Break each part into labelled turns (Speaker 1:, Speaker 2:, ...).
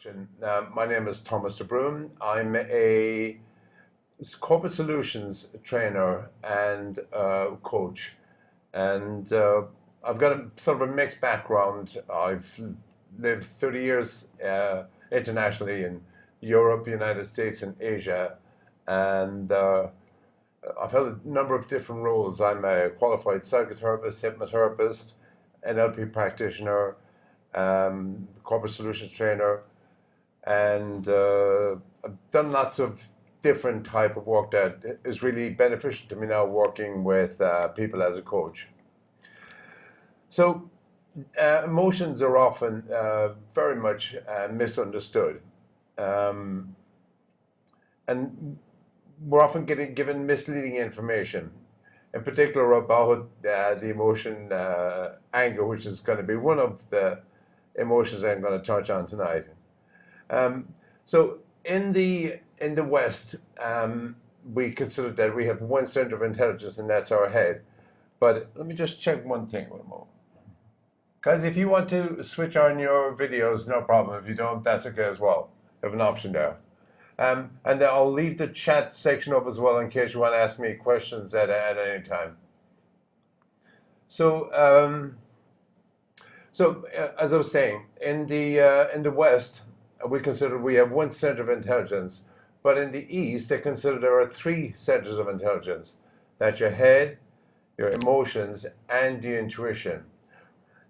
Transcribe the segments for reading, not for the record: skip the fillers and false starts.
Speaker 1: introduction. My name is Thomas Brun. I'm a corporate solutions trainer and coach, and I've got a sort of a mixed background. I've lived 30 years internationally in Europe, United States, and Asia, and I've held a number of different roles. I'm a qualified psychotherapist, hypnotherapist, NLP practitioner, corporate solutions trainer, and I've done lots of different type of work that is really beneficial to me now, working with people as a coach. So emotions are often very much misunderstood, and we're often given misleading information, in particular about the emotion anger, which is going to be one of the emotions I'm going to touch on tonight. So in the West, we consider that we have one center of intelligence, and that's our head. But let me just check one thing for a moment. Guys, if you want to switch on your videos, no problem. If you don't, that's okay as well. You have an option there. And then I'll leave the chat section up as well in case you want to ask me questions at any time. So, as I was saying, in the West, we consider we have one center of intelligence, but in the East, they consider there are three centers of intelligence. That's your head, your emotions, and your intuition.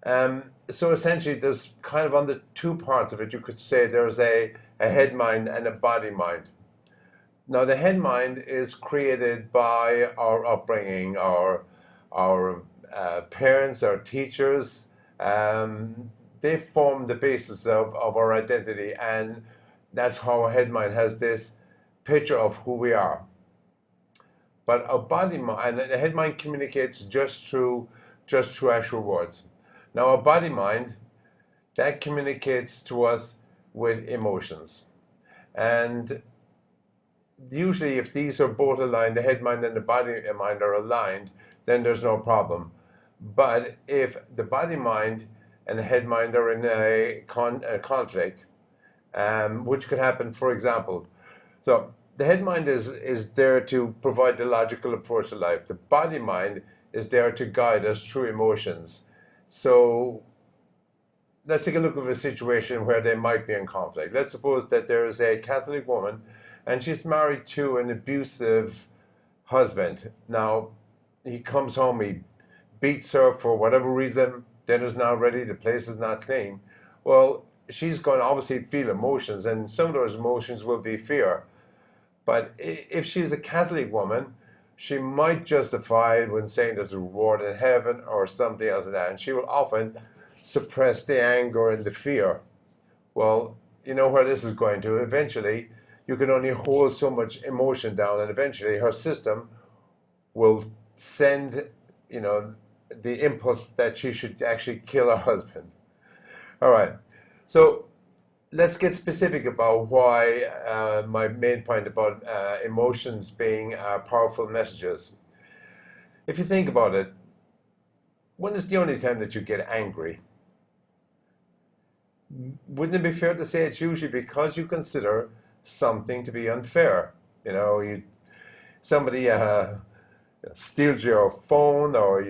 Speaker 1: So essentially, there's kind of on the two parts of it, you could say there's a head mind and a body mind. Now, the head mind is created by our upbringing, our parents, our teachers. They form the basis of our identity, and that's how our head mind has this picture of who we are. But our body mind, and the head mind communicates just through actual words. Now, our body mind, that communicates to us with emotions. And usually if these are both aligned, the head mind and the body mind are aligned, then there's no problem. But if the body mind and the head mind are in a conflict, which could happen, for example. So the head mind is there to provide the logical approach to life. The body mind is there to guide us through emotions. So let's take a look at a situation where they might be in conflict. Let's suppose that there is a Catholic woman and she's married to an abusive husband. Now, he comes home, he beats her for whatever reason, dinner's not ready, the place is not clean. Well, she's going to obviously feel emotions, and some of those emotions will be fear. But if she's a Catholic woman, she might justify it when saying there's a reward in heaven or something else like that, and she will often suppress the anger and the fear. Well, you know where this is going to. Eventually, you can only hold so much emotion down, and eventually her system will send, the impulse that she should actually kill her husband. All right, so let's get specific about why my main point about emotions being powerful messages. If you think about it, when is the only time that you get angry? Wouldn't it be fair to say it's usually because you consider something to be unfair? Somebody steals your phone, or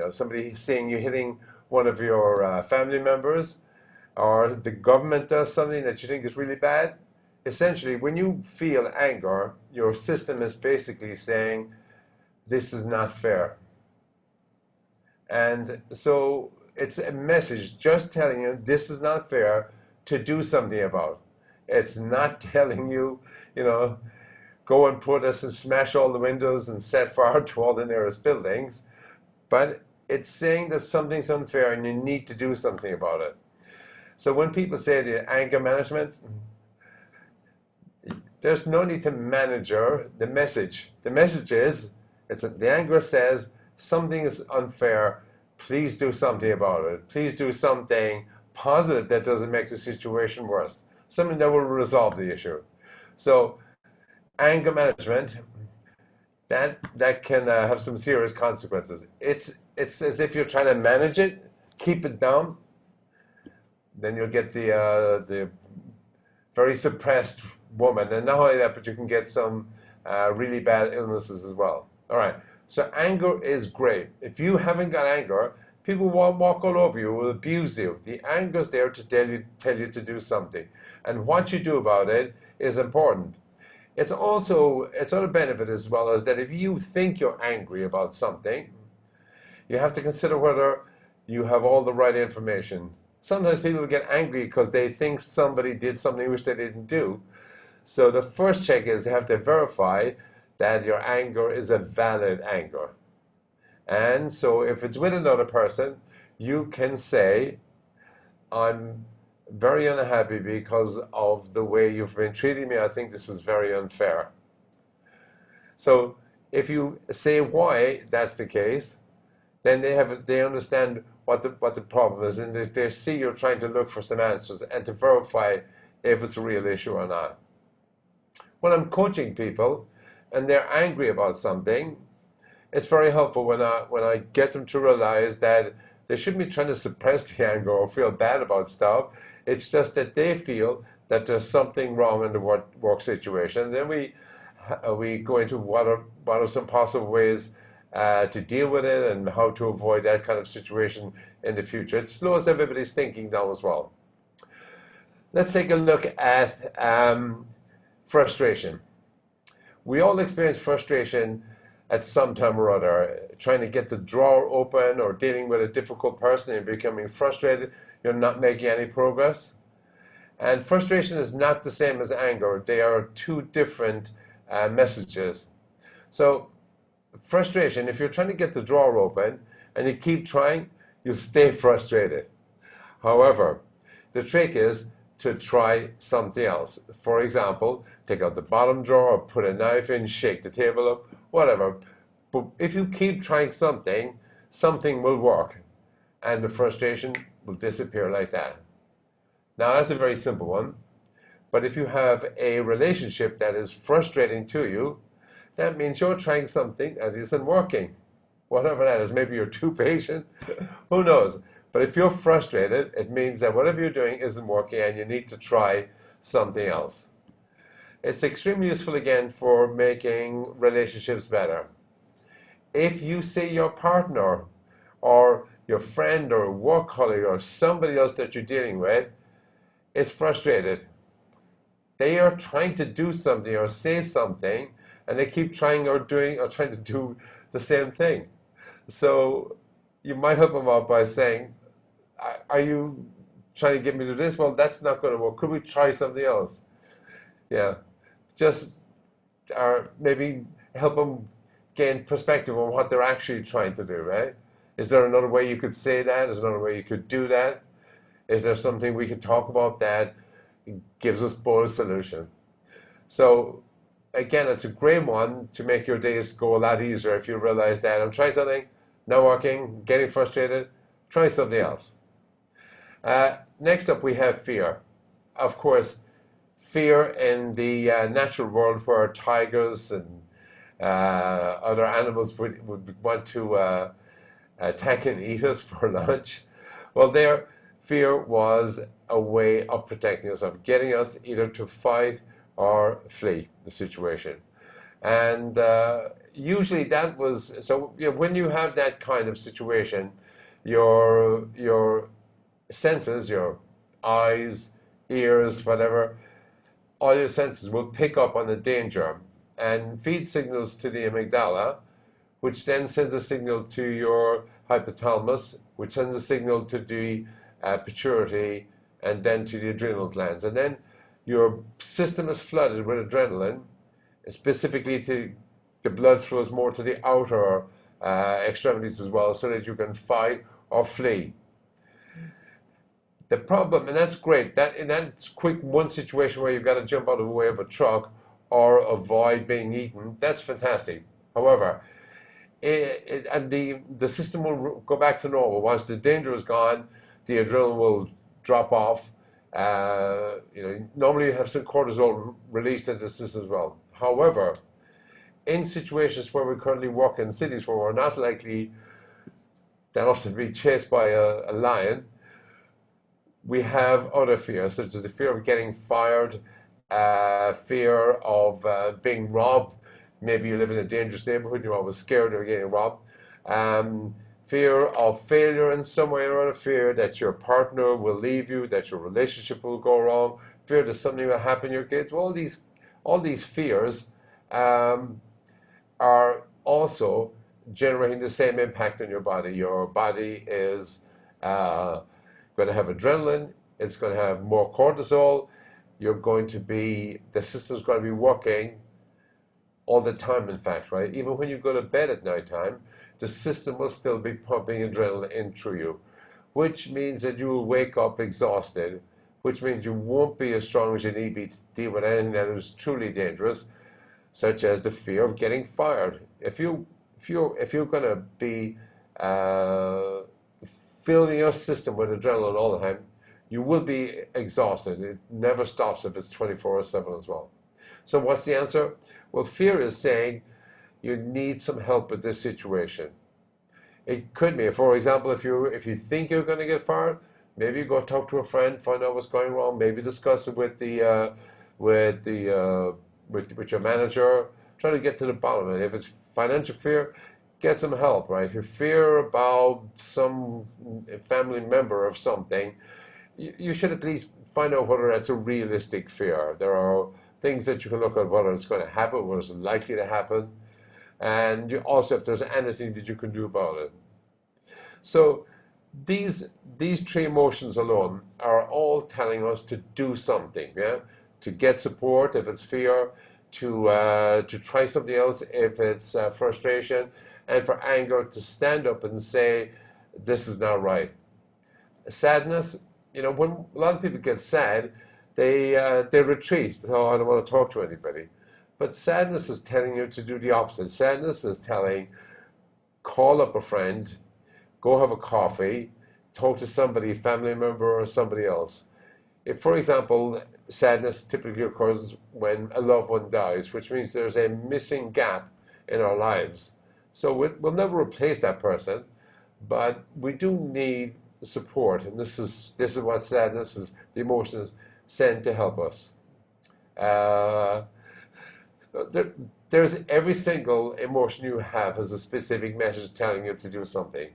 Speaker 1: somebody seeing you hitting one of your family members, or the government does something that you think is really bad. Essentially, when you feel anger, your system is basically saying, this is not fair. And so it's a message just telling you this is not fair to do something about. It's not telling you, go and protest and smash all the windows and set fire to all the nearest buildings. But it's saying that something's unfair and you need to do something about it. So when people say the anger management, there's no need to manage the message. The message is, the anger says, something is unfair, please do something about it. Please do something positive that doesn't make the situation worse. Something that will resolve the issue. So anger management, that can have some serious consequences. It's as if you're trying to manage it, keep it down. then you'll get the very suppressed woman. And not only that, but you can get some really bad illnesses as well. All right. So anger is great. If you haven't got anger, people won't walk all over you, will abuse you. The anger is there to tell you to do something. And what you do about it is important. It's other benefit as well as that if you think you're angry about something, you have to consider whether you have all the right information. Sometimes people get angry because they think somebody did something which they didn't do. So the first check is they have to verify that your anger is a valid anger. And so if it's with another person, you can say, I'm very unhappy because of the way you've been treating me. I think this is very unfair. So if you say why that's the case, then they understand what the problem is, and they see you're trying to look for some answers and to verify if it's a real issue or not. When I'm coaching people and they're angry about something, it's very helpful when I get them to realize that they shouldn't be trying to suppress the anger or feel bad about stuff. It's just that they feel that there's something wrong in the work situation. Then we go into what are some possible ways to deal with it and how to avoid that kind of situation in the future. It slows everybody's thinking down as well. Let's take a look at frustration. We all experience frustration at some time or other, trying to get the drawer open or dealing with a difficult person and becoming frustrated, you're not making any progress. And frustration is not the same as anger. They are two different messages. So frustration, if you're trying to get the drawer open and you keep trying, you'll stay frustrated. However, the trick is to try something else. For example, take out the bottom drawer or put a knife in, shake the table up, whatever. But if you keep trying something, something will work and the frustration will disappear like that. Now that's a very simple one, but if you have a relationship that is frustrating to you, that means you're trying something that isn't working. Whatever that is, maybe you're too patient, who knows? But if you're frustrated, it means that whatever you're doing isn't working and you need to try something else. It's extremely useful again for making relationships better. If you see your partner or your friend or work colleague or somebody else that you're dealing with is frustrated, they are trying to do something or say something and they keep trying or trying to do the same thing. So you might help them out by saying, are you trying to get me to this? Well, that's not going to work. Could we try something else? Yeah. Just maybe help them gain perspective on what they're actually trying to do, right? Is there another way you could say that? Is there another way you could do that? Is there something we could talk about that gives us both a solution? So again, it's a great one to make your days go a lot easier if you realize that I'm trying something, not working, getting frustrated, try something else. Next up, we have fear. Of course, fear in the natural world where tigers and other animals would want to attack and eat us for lunch. Well, their fear was a way of protecting us, of getting us either to fight or flee the situation. And usually that was, so when you have that kind of situation, your senses, your eyes, ears, whatever, all your senses will pick up on the danger and feed signals to the amygdala, which then sends a signal to your hypothalamus, which sends a signal to the pituitary and then to the adrenal glands. And then your system is flooded with adrenaline, specifically the blood flows more to the outer extremities as well, so that you can fight or flee. The problem, and that's great, in that quick one situation where you've got to jump out of the way of a truck or avoid being eaten, that's fantastic. However, the system will go back to normal. Once the danger is gone, the adrenaline will drop off. Normally you have some cortisol released into the system as well. However, in situations where we currently work in cities where we're not likely that often to be chased by a lion, We have other fears, such as the fear of getting fired, fear of being robbed. Maybe you live in a dangerous neighborhood, you're always scared of getting robbed. Um, Fear of failure in some way or other, fear that your partner will leave you, that your relationship will go wrong, fear that something will happen to your kids. Well, all these fears um, are also generating the same impact on your body. Your body is going to have adrenaline, it's going to have more cortisol, the system's going to be working all the time, in fact, right? Even when you go to bed at nighttime, the system will still be pumping adrenaline in through you, which means that you will wake up exhausted, which means you won't be as strong as you need to deal with anything that is truly dangerous, such as the fear of getting fired. If you're going to be uh, filling your system with adrenaline all the time, you will be exhausted. It never stops if it's 24/7 as well. So what's the answer? Well, fear is saying you need some help with this situation. It could be, for example, if you think you're going to get fired, maybe go talk to a friend, find out what's going wrong. Maybe discuss it with the with your manager. Try to get to the bottom of it. If it's financial fear, get some help. Right? If you fear about some family member of something, you should at least find out whether that's a realistic fear. There are things that you can look at, whether it's going to happen, whether it's likely to happen, and you also if there's anything that you can do about it. So these three emotions alone are all telling us to do something, yeah, to get support if it's fear, to try something else if it's frustration, and for anger to stand up and say, this is not right. Sadness, when a lot of people get sad, they retreat. Oh, I don't want to talk to anybody. But sadness is telling you to do the opposite. Sadness is telling, call up a friend, go have a coffee, talk to somebody, family member or somebody else. If, for example, sadness typically occurs when a loved one dies, which means there's a missing gap in our lives. So we'll never replace that person, but we do need support, and this is what sadness is. The emotions sent to help us. Uh, there's every single emotion you have has a specific message telling you to do something.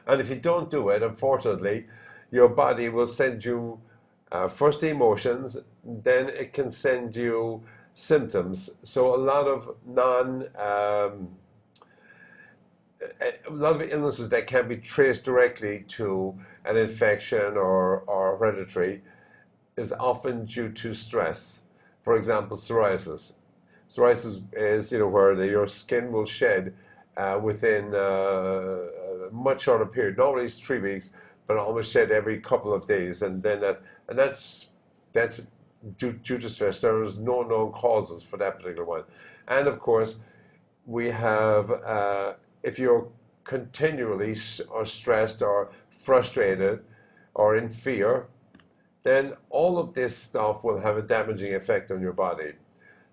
Speaker 1: And if you don't do it, unfortunately, your body will send you first the emotions, then it can send you symptoms. So a lot of illnesses that can be traced directly to an infection or hereditary is often due to stress. For example, psoriasis. Psoriasis is where your skin will shed within a much shorter period. Normally it's 3 weeks, but almost shed every couple of days, and that's due to stress. There is no known causes for that particular one, and of course we have if you're continually or stressed or frustrated or in fear, then all of this stuff will have a damaging effect on your body.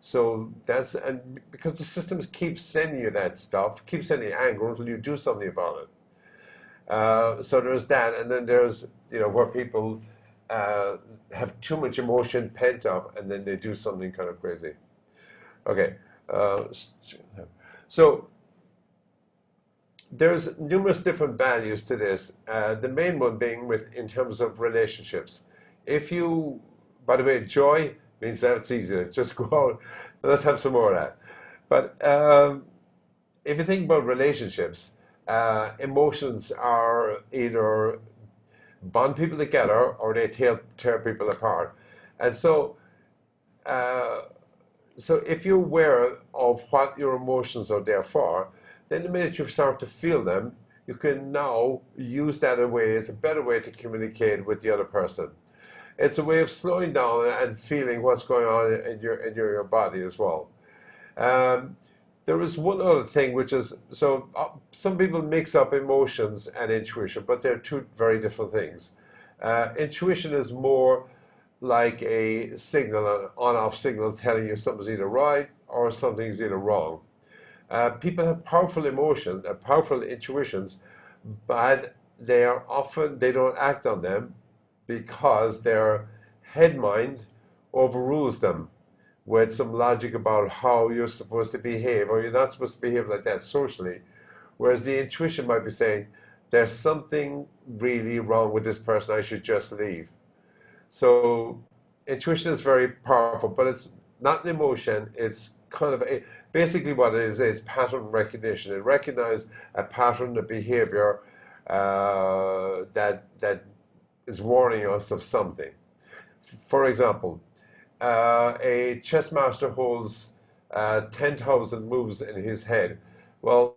Speaker 1: So and because the system keeps sending you that stuff, keeps sending you anger until you do something about it. So there's that, and then there's where people have too much emotion pent up, and then they do something kind of crazy. Okay, so there's numerous different values to this. The main one being in terms of relationships. By the way, joy means that's easy. Just go out and let's have some more of that. But if you think about relationships, emotions are either bond people together or they tear people apart. And so if you're aware of what your emotions are there for, then the minute you start to feel them, you can now use that as a better way to communicate with the other person. It's a way of slowing down and feeling what's going on in your body as well. There is one other thing, which is some people mix up emotions and intuition, but they're two very different things. Intuition is more like a signal, an on-off signal telling you something's either right or something's either wrong. People have powerful emotions, powerful intuitions, but they don't act on them because their head mind overrules them with some logic about how you're supposed to behave or you're not supposed to behave like that socially. Whereas the intuition might be saying, there's something really wrong with this person, I should just leave. So intuition is very powerful, but it's not an emotion. It's kind of basically what it is pattern recognition. It recognizes a pattern of behavior that is warning us of something. For example, a chess master holds 10,000 moves in his head. Well,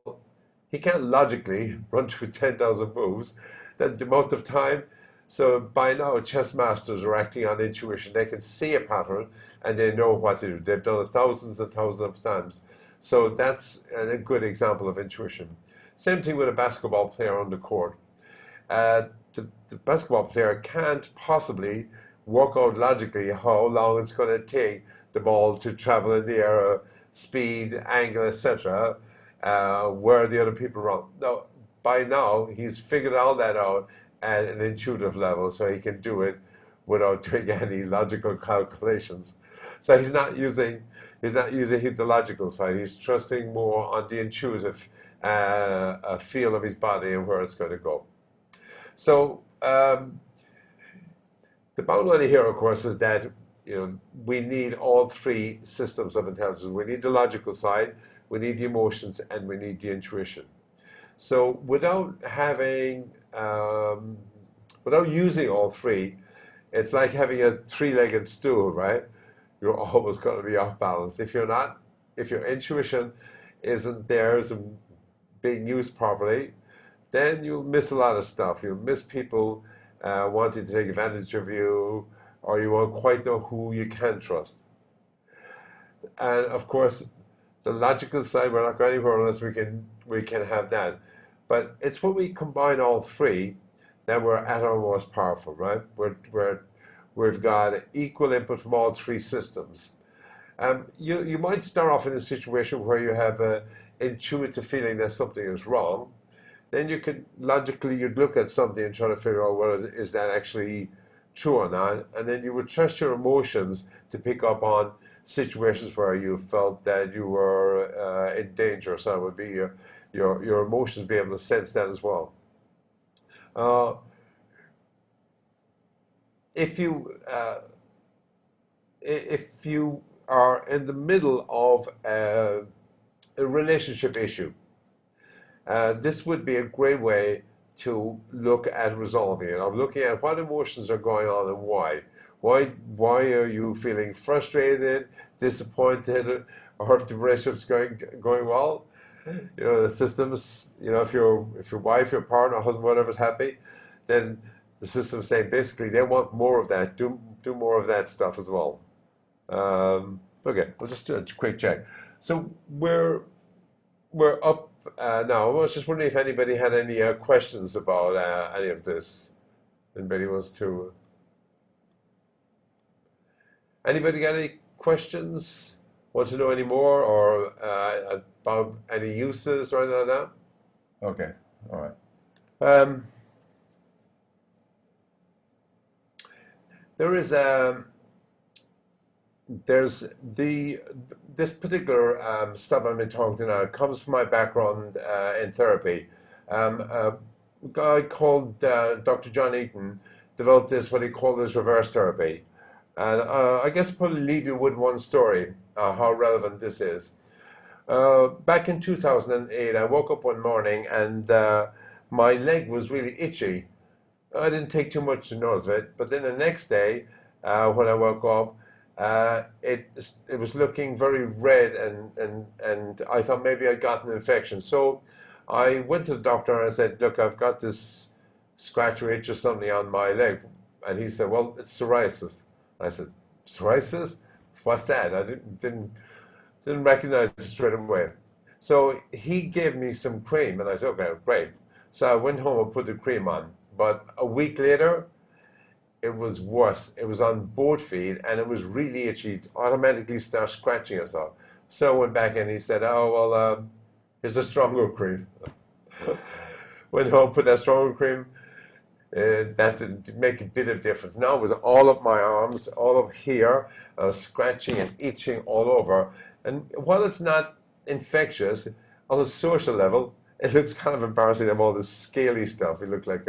Speaker 1: he can't logically run through 10,000 moves that the amount of time. So by now, chess masters are acting on intuition. They can see a pattern and they know what to do. They've done it thousands and thousands of times. So that's a good example of intuition. Same thing with a basketball player on the court. The basketball player can't possibly work out logically how long it's going to take the ball to travel in the air, speed, angle, etc., where the other people run. No, by now he's figured all that out at an intuitive level, so he can do it without doing any logical calculations. So he's not using the logical side. He's trusting more on the intuitive feel of his body and where it's going to go. So the bottom line here, of course, is that we need all three systems of intelligence. We need the logical side, we need the emotions, and we need the intuition. So without using all three, it's like having a three-legged stool, right? You're always going to be off balance. If your intuition isn't there, isn't being used properly, then you'll miss a lot of stuff. You'll miss people wanting to take advantage of you, or you won't quite know who you can trust. And of course, the logical side, we're not going anywhere unless we can have that. But it's when we combine all three that we're at our most powerful, right? We've got equal input from all three systems. You might start off in a situation where you have an intuitive feeling that something is wrong. Then you'd look at something and try to figure out whether is that actually true or not, and then you would trust your emotions to pick up on situations where you felt that you were in danger. So it would be your emotions be able to sense that as well. If you are in the middle of a relationship issue, this would be a great way to look at resolving it. I'm looking at what emotions are going on and why. Why are you feeling frustrated, disappointed, or if the relationship's going well? The systems. If your wife, your partner, husband, whatever's happy, then the system's saying basically they want more of that. Do more of that stuff as well. Okay, we'll just do a quick check. So we're up now. I was just wondering if anybody had any questions about any of this. Anybody wants to? Anybody got any questions? Want to know any more or about any uses or anything like that? Okay, all right. This particular stuff I've been talking to now comes from my background in therapy. A guy called Dr. John Eaton developed this, what he called his reverse therapy. And I guess I'll probably leave you with one story, how relevant this is. Back in 2008, I woke up one morning and my leg was really itchy. I didn't take too much notice of it, but then the next day, when I woke up, it was looking very red, and I thought maybe I'd gotten an infection. So I went to the doctor and I said, "Look, I've got this scratch or itch or something on my leg," and he said, "Well, it's psoriasis." I said, "Psoriasis? What's that?" I didn't recognize it straight away. So he gave me some cream, and I said, "Okay, great." So I went home and put the cream on. But a week later, it was worse. It was on both feet, and it was really itchy. It automatically started scratching yourself. So I went back and he said, "Oh, well, here's a stronger cream." Went home, put that stronger cream. That did make a bit of difference. Now with all of my arms, all of here, scratching and itching all over. And while it's not infectious, on a social level, it looks kind of embarrassing to have all this scaly stuff. You look like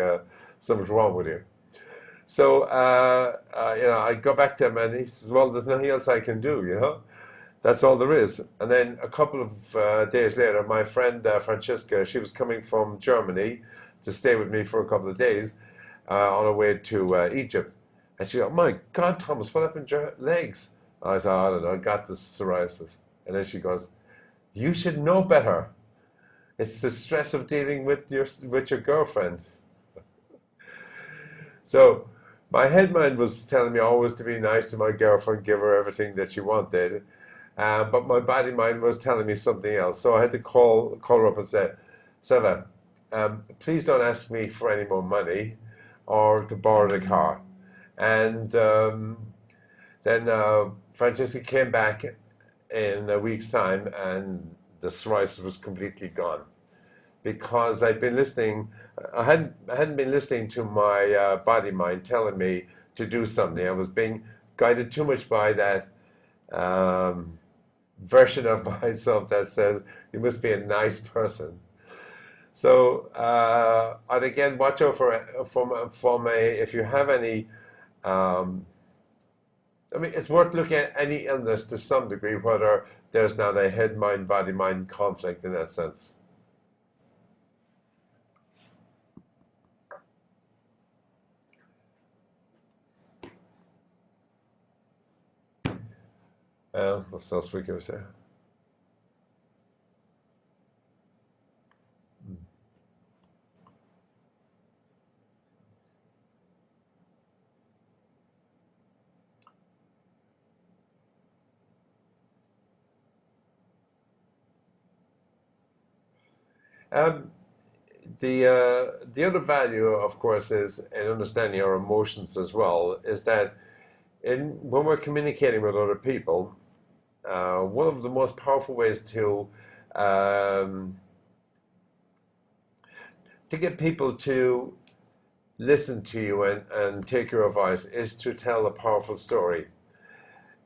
Speaker 1: something's wrong with you. So, I go back to him and he says, well, there's nothing else I can do, That's all there is. And then a couple of days later, my friend Francesca, she was coming from Germany to stay with me for a couple of days on her way to Egypt. And she goes, my God, Thomas, what happened to your legs? I said, I don't know, I got this psoriasis. And then she goes, you should know better. It's the stress of dealing with your girlfriend. So my head mind was telling me always to be nice to my girlfriend, give her everything that she wanted. But my body mind was telling me something else. So I had to call her up and say, Seva, please don't ask me for any more money or to borrow the car. And then Francesca came back in a week's time and the psoriasis was completely gone. Because I'd been listening, I hadn't been listening to my body mind telling me to do something. I was being guided too much by that version of myself that says you must be a nice person. So I'd again watch out for if you have any. It's worth looking at any illness to some degree, whether there's not a head mind body mind conflict in that sense. What else we can say? Um, the other value, of course, is in understanding our emotions as well. Is that when we're communicating with other people, one of the most powerful ways um, to get people to listen to you and take your advice is to tell a powerful story.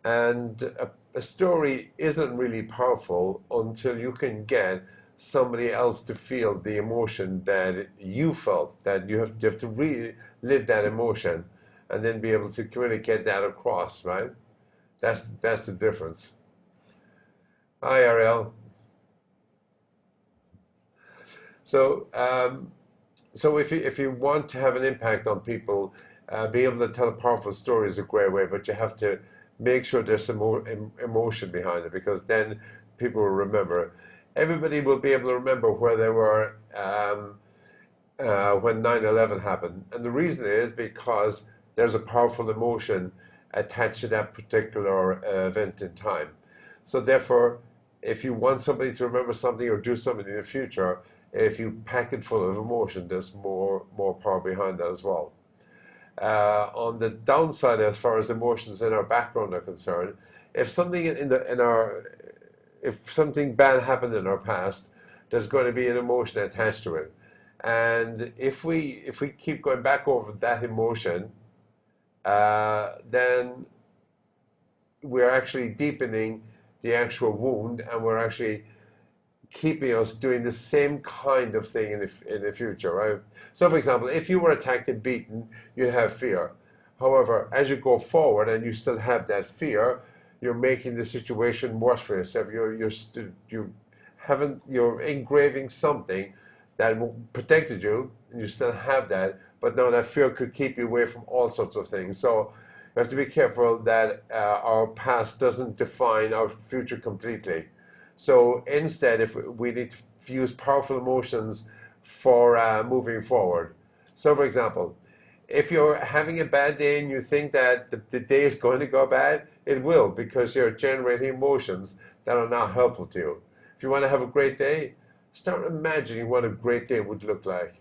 Speaker 1: And a story isn't really powerful until you can get somebody else to feel the emotion that you felt, that you have to really live that emotion and then be able to communicate that across, right? That's the difference. Hi, Ariel. So, so if you want to have an impact on people, being able to tell a powerful story is a great way, but you have to make sure there's some more emotion behind it because then people will remember. Everybody will be able to remember where they were when 9/11 happened. And the reason is because there's a powerful emotion attached to that particular event in time. So therefore, if you want somebody to remember something or do something in the future, if you pack it full of emotion, there's more power behind that as well. On the downside, as far as emotions in our background are concerned, if something in our if something bad happened in our past, there's going to be an emotion attached to it. And if we keep going back over that emotion, then we're actually deepening the actual wound, and we're actually keeping us doing the same kind of thing in the future, right? So, for example, if you were attacked and beaten, you'd have fear. However, as you go forward and you still have that fear, you're making the situation worse for yourself. You're engraving something that protected you, and you still have that, but now that fear could keep you away from all sorts of things. So we have to be careful that our past doesn't define our future completely. So instead, if we need to use powerful emotions for moving forward. So, for example, if you're having a bad day and you think that the day is going to go bad, it will because you're generating emotions that are not helpful to you. If you want to have a great day, start imagining what a great day would look like.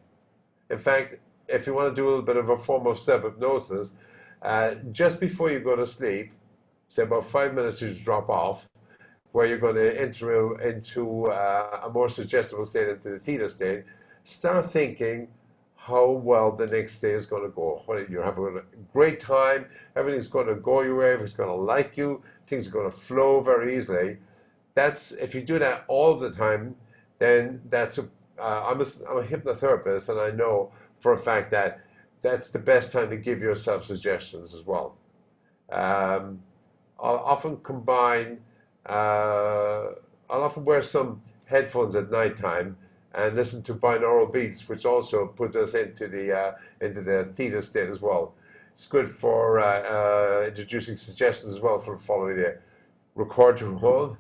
Speaker 1: In fact, if you want to do a little bit of a form of self-hypnosis, just before you go to sleep, say about 5 minutes, you just drop off, where you're going to enter into a more suggestible state, into the theta state. Start thinking, how well the next day is going to go. Whether you're having a great time, everything's going to go your way, everything's going to like you, things are going to flow very easily. That's if you do that all the time, then I'm a hypnotherapist, and I know for a fact that that's the best time to give yourself suggestions as well. Um, I'll often combine, I'll often wear some headphones at nighttime and listen to binaural beats, which also puts us into the theta state as well. It's good for introducing suggestions as well for the following day. Record your own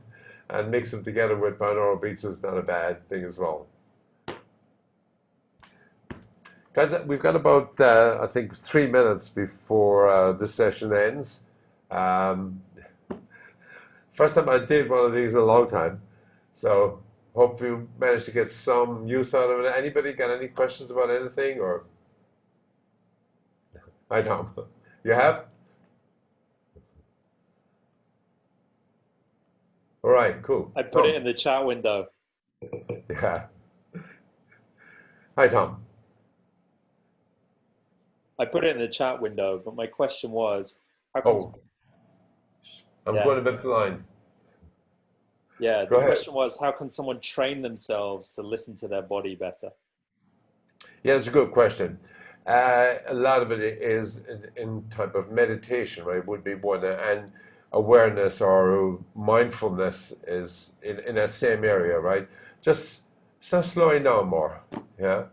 Speaker 1: and mix them together with binaural beats is not a bad thing as well. Guys, we've got about, I think, 3 minutes before this session ends. Um, First time I did one of these in a long time, so hope you managed to get some use out of it. Anybody got any questions about anything? Or hi, Tom. You have? All right, cool.
Speaker 2: I put it
Speaker 1: Tom.
Speaker 2: in the chat window.
Speaker 1: Yeah. Hi, Tom.
Speaker 2: I put it in the chat window, but my question was, how can,
Speaker 1: Oh, I'm
Speaker 2: yeah,
Speaker 1: going a bit blind.
Speaker 2: yeah,
Speaker 1: Go
Speaker 2: the
Speaker 1: ahead.
Speaker 2: question was, how can someone train themselves to listen to their body better?
Speaker 1: Yeah, it's a good question. A lot of it is in type of meditation, right? Would be one, and awareness or mindfulness is in that same area, right? Just start slowing down more. Yeah,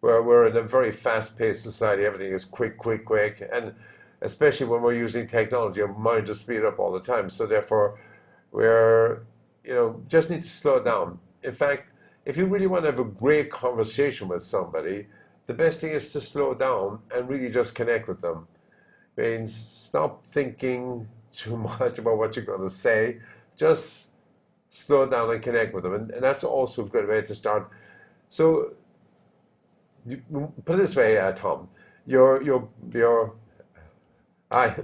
Speaker 1: we're in a very fast-paced society. Everything is quick, quick, quick, and especially when we're using technology, our mind just speed up all the time. So therefore, we're just need to slow down. In fact, if you really want to have a great conversation with somebody, the best thing is to slow down and really just connect with them. Means stop thinking too much about what you're going to say. Just slow down and connect with them, and that's also a good way to start. So, put it this way, Tom. Your hi,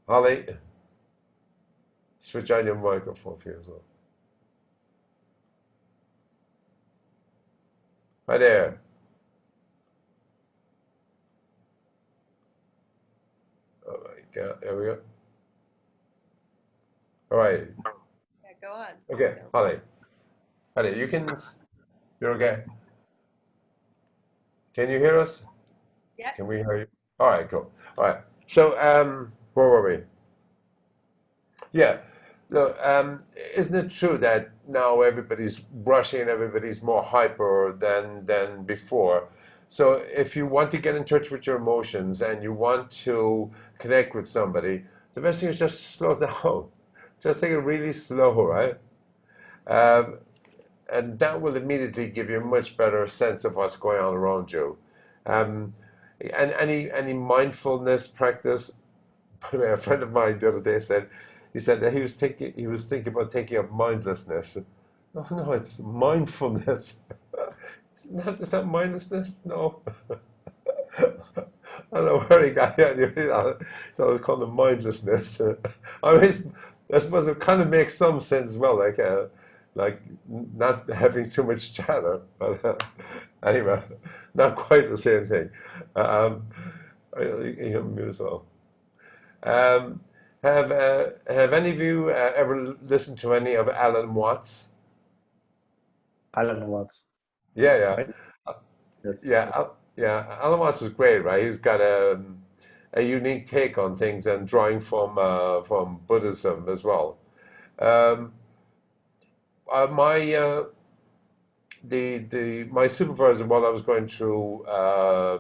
Speaker 1: Holly. Switch on your microphone for you as well. Hi there. All right, there we go. All right.
Speaker 3: Yeah, go on.
Speaker 1: Okay,
Speaker 3: Go.
Speaker 1: Holly. Holly, you're okay. Can you hear us?
Speaker 3: Yeah.
Speaker 1: Can we hear you? All right, cool. All right. So, where were we? Yeah. Look, isn't it true that now everybody's rushing, everybody's more hyper than before? So, if you want to get in touch with your emotions and you want to connect with somebody, the best thing is just slow down. Just take it really slow, right? Um, and that will immediately give you a much better sense of what's going on around you. Um, and any mindfulness practice. A friend of mine the other day said that he was thinking about taking up mindlessness. No, no, it's mindfulness. Is that mindlessness? No. I don't know where he got it. I thought it was called the mindlessness. I mean, I suppose it kind of makes some sense as well, like not having too much chatter. But anyway, not quite the same thing. Um, him as well. Um, have any of you ever listened to any of Alan Watts?
Speaker 4: Alan Watts,
Speaker 1: Yeah, yeah.
Speaker 4: right? Yes.
Speaker 1: Yeah. Alan Watts is great, right? He's got a unique take on things and drawing from Buddhism as well. Um, my my supervisor while I was going through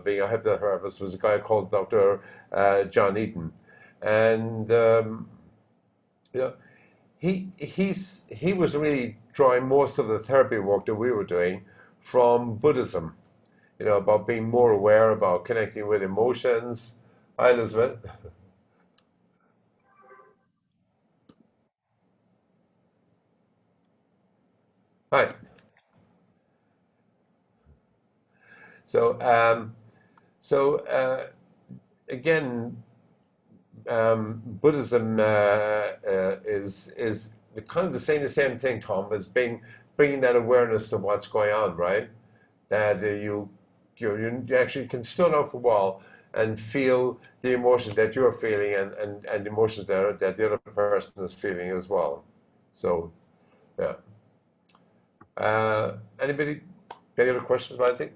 Speaker 1: being a hypnotherapist was a guy called Dr. John Eaton, and you know, he was really drawing most of the therapy work that we were doing from Buddhism. About being more aware, about connecting with emotions. Hi, Elizabeth. Hi. So, again, Buddhism is kind of the same thing, Tom, as bringing that awareness of what's going on, right? That you you actually can slow down for a while and feel the emotions that you're feeling and emotions that the other person is feeling as well. So, yeah. Anybody? Any other questions about it?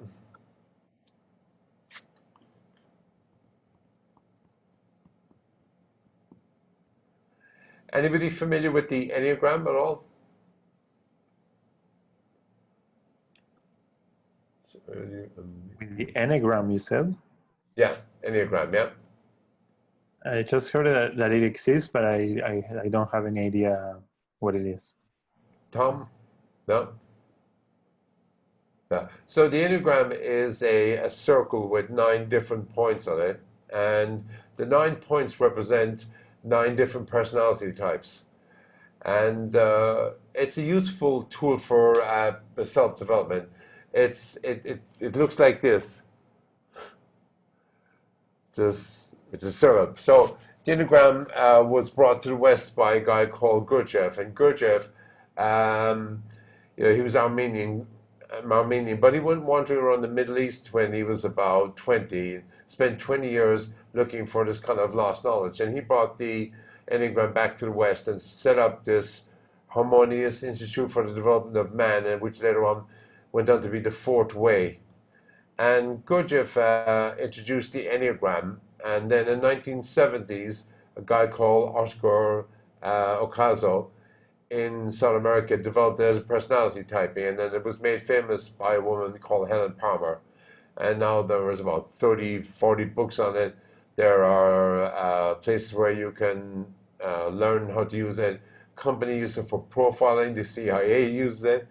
Speaker 1: Anybody familiar with the Enneagram at all?
Speaker 4: With the Enneagram, you said?
Speaker 1: Yeah, Enneagram, yeah.
Speaker 4: I just heard that it exists, but I don't have any idea what it is.
Speaker 1: Tom? No? Yeah. So the Enneagram is a circle with 9 different points on it, and the 9 points represent 9 different personality types. And it's a useful tool for self-development. It looks like this. It's a syrup. So the Enneagram was brought to the West by a guy called Gurdjieff, and Gurdjieff, he was Armenian, but he went wandering around the Middle East when he was about 20. Spent 20 years looking for this kind of lost knowledge, and he brought the Enneagram back to the West and set up this Harmonious Institute for the Development of Man, and which later on went on to be the Fourth Way. And Gurdjieff introduced the Enneagram, and then in the 1970s, a guy called Oscar Ocasio in South America developed it as a personality typing, and then it was made famous by a woman called Helen Palmer. And now there is about 30, 40 books on it. There are places where you can learn how to use it. Company use it for profiling. The CIA uses it.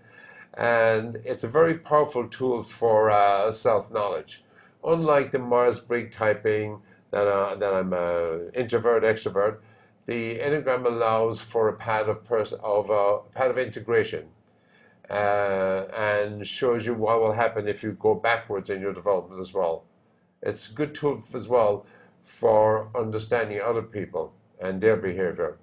Speaker 1: And it's a very powerful tool for self-knowledge. Unlike the Myers-Briggs typing that I'm introvert, extrovert, the Enneagram allows for a path of integration, and shows you what will happen if you go backwards in your development as well. It's a good tool as well for understanding other people and their behavior.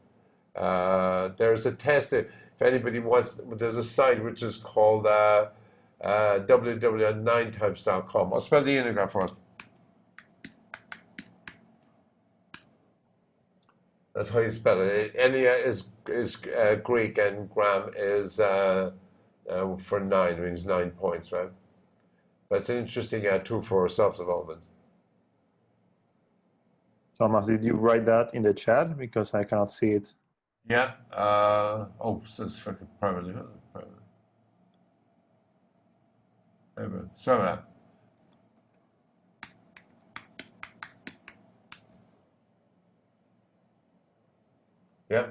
Speaker 1: There's a test if anybody wants. There's a site which is called www.9types.com. I'll spell the Enneagram first. That's how you spell it. Ennea is Greek, and gram is for 9, means 9 points, right? But it's an interesting tool for self-development.
Speaker 4: Thomas, did you write that in the chat? Because I cannot see it.
Speaker 1: Yeah. So it's freaking privately. Sorry about that. Yeah.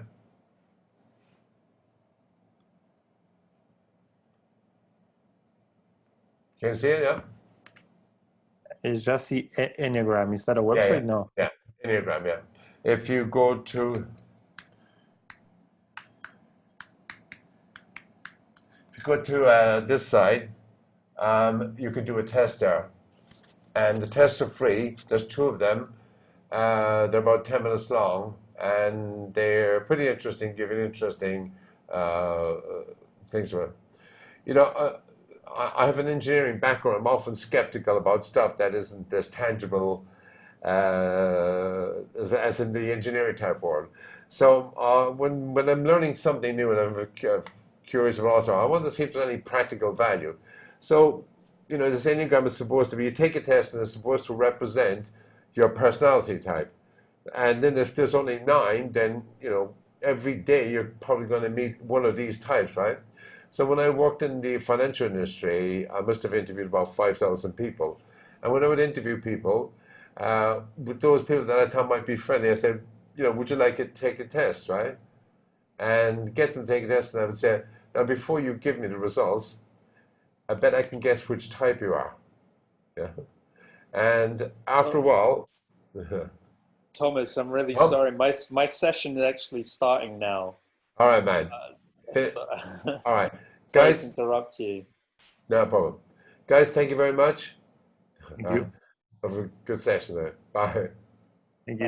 Speaker 1: Can you see it? Yeah.
Speaker 4: It's just the Enneagram. Is that a
Speaker 1: Yeah,
Speaker 4: website? No.
Speaker 1: Yeah. Enneagram. Yeah. If you go to this site, you can do a test there, and the tests are free. There's 2 of them. They're about 10 minutes long, and they're pretty interesting, giving interesting things to it. I have an engineering background. I'm often skeptical about stuff that isn't as tangible as in the engineering type world. So when I'm learning something new and I'm curious about also, I want to see if there's any practical value. So, this Enneagram is supposed to be, you take a test and it's supposed to represent your personality type. And then if there's only 9, then, every day you're probably going to meet one of these types, right? So when I worked in the financial industry, I must have interviewed about 5,000 people. And when I would interview people, with those people that I thought might be friendly, I said, would you like to take a test, right? And get them to take a test, and I would say, now before you give me the results, I bet I can guess which type you are. Yeah. And after a while,
Speaker 2: Thomas, I'm really sorry. My session is actually starting now.
Speaker 1: All right, man. All right,
Speaker 2: sorry
Speaker 1: guys.
Speaker 2: to interrupt you.
Speaker 1: No problem. Guys, thank you very much.
Speaker 4: Thank you.
Speaker 1: Have a good session there. Bye.